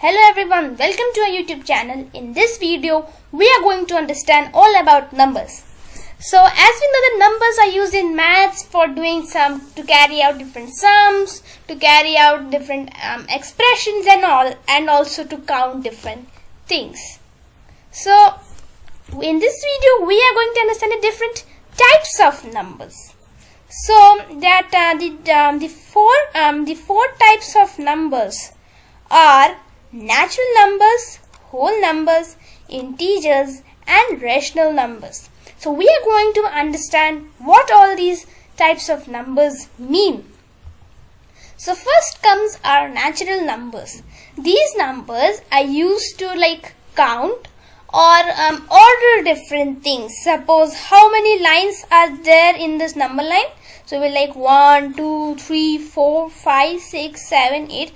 Hello everyone, welcome to our YouTube channel. In this video, we are going to understand all about numbers. So as we know, the numbers are used in maths for doing to carry out different sums, to carry out different expressions and all, and also to count different things. So in this video, we are going to understand the different types of numbers. So that the four types of numbers are natural numbers, whole numbers, integers and rational numbers. So we are going to understand what all these types of numbers mean. So first comes our natural numbers. These numbers are used to count or order different things. Suppose how many lines are there in this number line? So we'll 1, 2, 3, 4, 5, 6, 7, 8,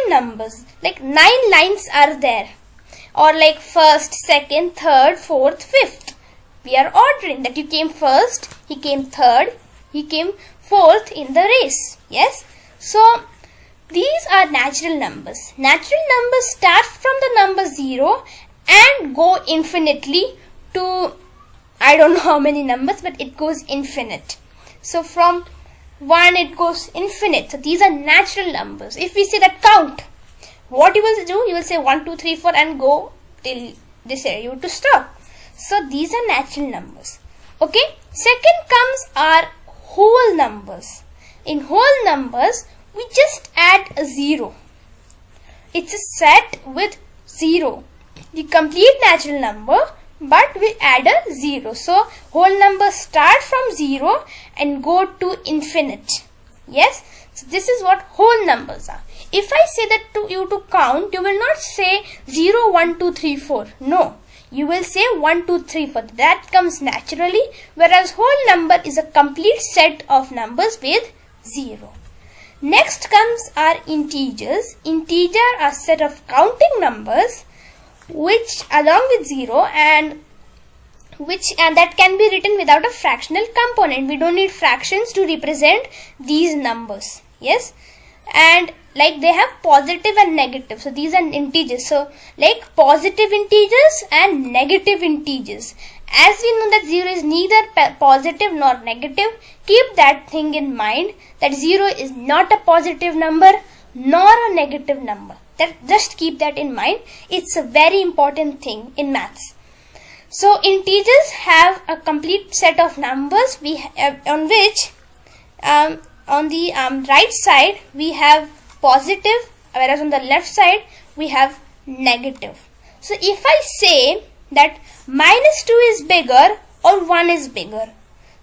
9 numbers. 9 lines are there. Or first, second, third, fourth, fifth. We are ordering that you came first, he came third, he came fourth in the race. Yes. So these are natural numbers. Natural numbers start from the number 0 and go infinitely to I don't know how many numbers, but it goes infinite. So from 1 it goes infinite. So these are natural numbers. If we say that count, what you will do? You will say 1, 2, 3, 4 and go till this area to stop. So these are natural numbers. Okay. Second comes our whole numbers. In whole numbers, we just add a 0. It's a set with 0. The complete natural number, but we add a 0. So whole numbers start from 0 and go to infinite. Yes. So this is what whole numbers are. If I say that to you to count, you will not say 0, 1, 2, 3, 4. No. You will say 1, 2, 3, 4. That comes naturally. Whereas whole number is a complete set of numbers with 0. Next comes our integers. Integer are a set of counting numbers which along with 0 and that can be written without a fractional component. We don't need fractions to represent these numbers. Yes. And they have positive and negative. So these are integers. So positive integers and negative integers. As we know that 0 is neither positive nor negative, keep that thing in mind that 0 is not a positive number nor a negative number. Just keep that in mind. It's a very important thing in maths. So integers have a complete set of numbers on which on the right side we have positive, whereas on the left side we have negative. So if I say that -2 is bigger or 1 is bigger,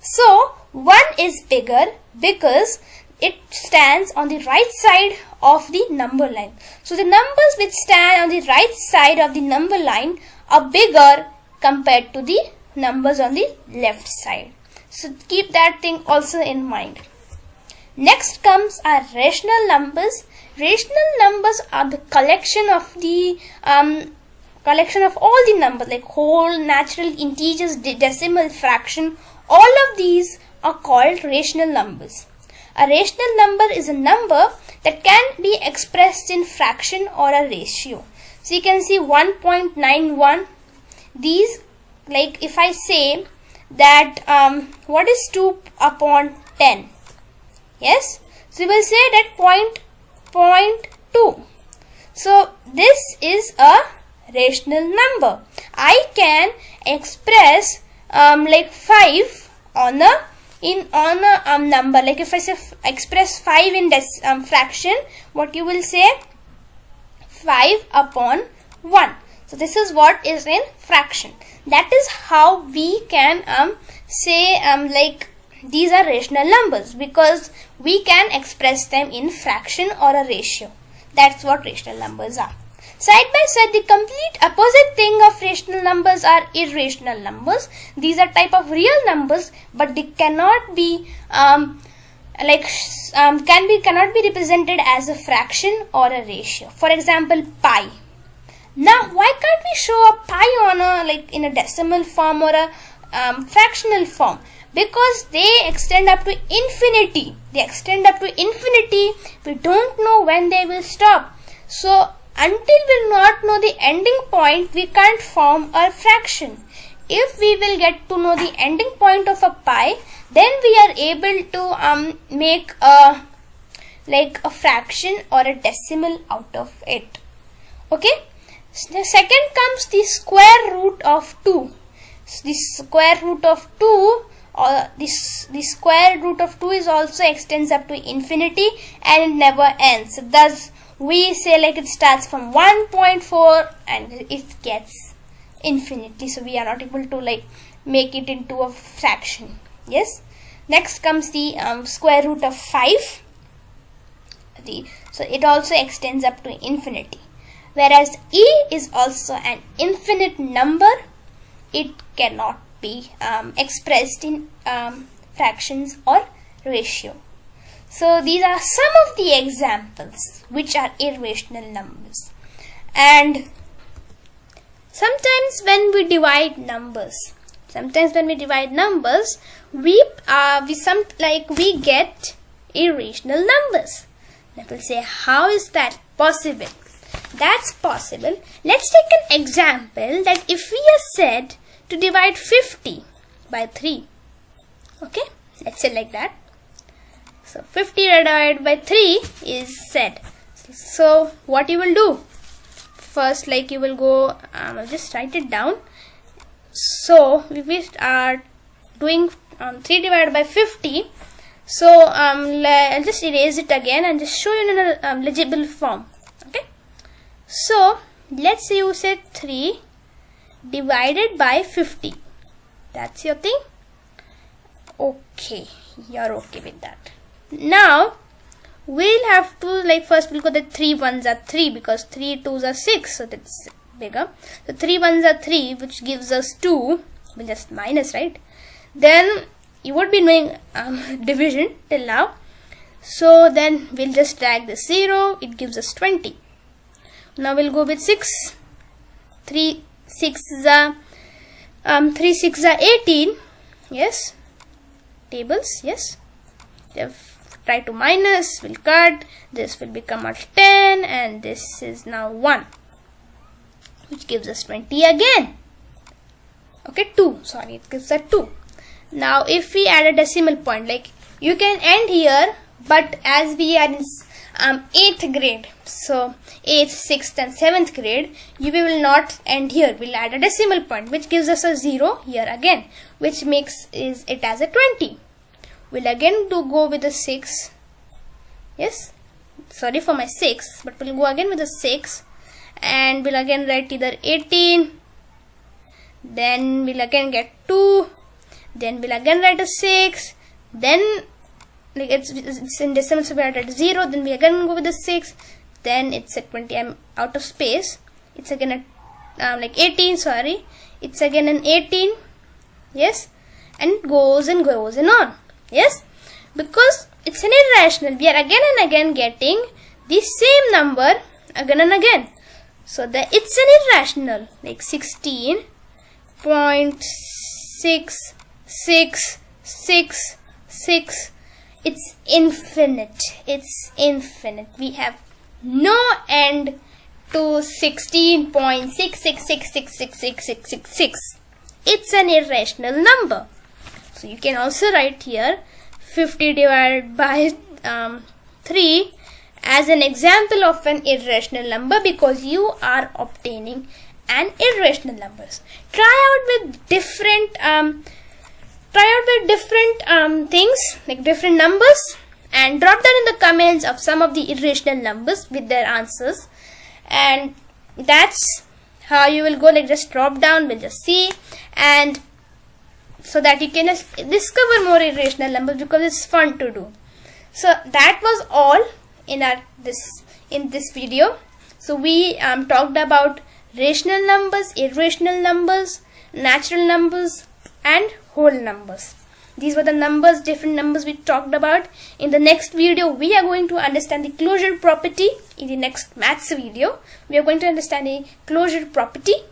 so 1 is bigger because it stands on the right side of the number line. So the numbers which stand on the right side of the number line are bigger compared to the numbers on the left side. So keep that thing also in mind. Next comes our rational numbers. Rational numbers are the collection of all the numbers like whole, natural, integers, decimal, fraction. All of these are called rational numbers. A rational number is a number that can be expressed in fraction or a ratio. So you can see 1.91. These, if I say that what is 2 upon 10? Yes. So you will say that 0.2. So this is a rational number. I can express 5 on a number. If I say express 5 in fraction, what you will say? 5 upon 1. So this is what is in fraction. That is how we can say these are rational numbers, because we can express them in fraction or a ratio. That's what rational numbers are. Side by side, the complete opposite thing of rational numbers are irrational numbers. These are type of real numbers, but they cannot be cannot be represented as a fraction or a ratio. For example, pi. Now, why can't we show a pi on in a decimal form or a fractional form? Because they extend up to infinity. We don't know when they will stop. So until we not know the ending point, we can't form a fraction. If we will get to know the ending point of a pi, then we are able to make a fraction or a decimal out of it. Okay. The second comes the square root of 2. The square root of 2, or the square root of 2 is also extends up to infinity and it never ends. Thus we say like it starts from 1.4 and it gets infinitely, so we are not able to like make it into a fraction. Yes. Next comes the square root of 5. So it also extends up to infinity. Whereas e is also an infinite number, it cannot be expressed in fractions or ratio. So these are some of the examples which are irrational numbers. And sometimes when we divide numbers, we get irrational numbers. And people say, how is that possible? That's possible. Let's take an example that if we are said to divide 50 by 3. Okay, let's say like that. So 50 divided by 3 is said. So what you will do? First, like you will go, I'll just write it down. So we are doing 3 divided by 50. So I'll just erase it again and just show you in a legible form. Okay. So let's say you said 3 divided by 50. That's your thing. Okay, you're okay with that. Now we'll have to first we'll go the 3 ones are 3 because 3 2s are 6, so that's bigger. So 3 ones are 3, which gives us 2. We'll just minus, right? Then you would be doing division till now. So then we'll just drag the 0. It gives us 20. Now we'll go with 6. 3 6s are 18. Yes. Tables. Yes. Try to minus. We'll cut. This will become a 10, and this is now 1, which gives us 20 again. Okay, 2. Sorry, it gives us 2. Now if we add a decimal point, like you can end here, but as we are in 8th grade, so 8th, 6th and 7th grade, we will not end here. We'll add a decimal point which gives us a 0 here again, which makes it as a 20. We'll again go with a 6. Yes, sorry for my 6, but we'll go again with a 6, and we'll again write either 18, then we'll again get 2, then we'll again write a 6, then it's in decimal, so we are at 0, then we again go with the 6, then it's at 20. I'm out of space. It's again at 18, sorry, it's again an 18. Yes, and it goes and goes and on. Yes, because it's an irrational, we are again and again getting the same number again and again. So it's an irrational, like 16.66666. It's infinite. It's infinite. We have no end to 16.6666666. It's an irrational number. So you can also write here 50 divided by 3 as an example of an irrational number, because you are obtaining an irrational numbers. Try out with different things, like different numbers, and drop down in the comments of some of the irrational numbers with their answers. And that's how you will go, like just drop down, we'll just see, and so that you can discover more irrational numbers, because it's fun to do. So that was all in this video. So we talked about rational numbers, irrational numbers, natural numbers and whole numbers. These were the numbers, different numbers we talked about. In the next video, we are going to understand the closure property. In the next maths video, we are going to understand the closure property.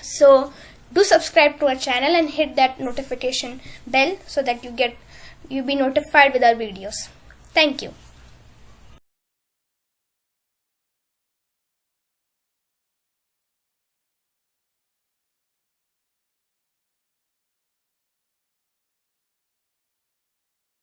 So do subscribe to our channel and hit that notification bell so that you be notified with our videos. Thank you.